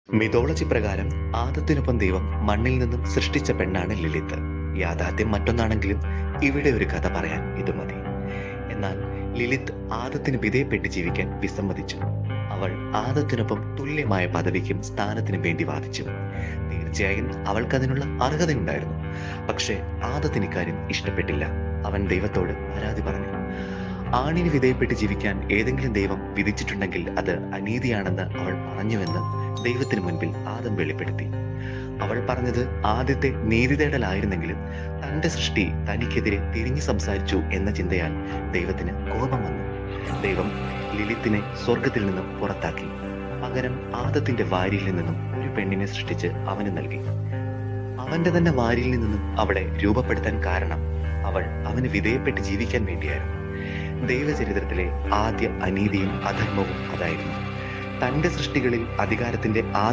Mythology പ്രകാരം ആദത്തിനൊപ്പം ദൈവം മണ്ണിൽ നിന്നും സൃഷ്ടിച്ച പെണ്ണാണ് ലിലിത്ത്. യാഥാർത്ഥ്യം മറ്റൊന്നാണെങ്കിലും ഇവിടെ ഒരു കഥ പറയാൻ ഇത് മതി. എന്നാൽ ലിലിത്ത് ആദത്തിന് വിധേയപ്പെട്ട് ജീവിക്കാൻ വിസമ്മതിച്ചു. അവൾ ആദത്തിനൊപ്പം തുല്യമായ പദവിക്കും സ്ഥാനത്തിനും വേണ്ടി വാദിച്ചു. തീർച്ചയായും അവൾക്കതിനുള്ള അർഹതയുണ്ടായിരുന്നു. പക്ഷേ ആദത്തിന് ഇക്കാര്യം ഇഷ്ടപ്പെട്ടില്ല. അവൻ ദൈവത്തോട് പരാതി പറഞ്ഞു. ആണിന് വിധേയപ്പെട്ട് ജീവിക്കാൻ ഏതെങ്കിലും ദൈവം വിധിച്ചിട്ടുണ്ടെങ്കിൽ അത് അനീതിയാണെന്ന് അവൾ പറഞ്ഞുവെന്ന് ദൈവത്തിന് മുൻപിൽ ആദം വെളിപ്പെടുത്തി. അവൾ പറഞ്ഞത് ആദ്യത്തെ നീതി തേടലായിരുന്നെങ്കിലും തന്റെ സൃഷ്ടി തനിക്കെതിരെ തിരിഞ്ഞു സംസാരിച്ചു എന്ന ചിന്തയാൽ ദൈവത്തിന് കോപം വന്നു. ദൈവം ലിലിത്തിനെ സ്വർഗത്തിൽ നിന്നും പുറത്താക്കി. പകരം ആദത്തിന്റെ വാരിയിൽ നിന്നും ഒരു പെണ്ണിനെ സൃഷ്ടിച്ച് അവന് നൽകി. അവന്റെ തന്നെ വാരിയിൽ നിന്നും അവളെ രൂപപ്പെടുത്താൻ കാരണം അവൾ അവന് വിധേയപ്പെട്ട് ജീവിക്കാൻ വേണ്ടിയായിരുന്നു. ദൈവചരിത്രത്തിലെ ആദ്യ അനീതിയും അധർമ്മവും അതായിരുന്നു. തന്റെ സൃഷ്ടികളിൽ അധികാരത്തിന്റെ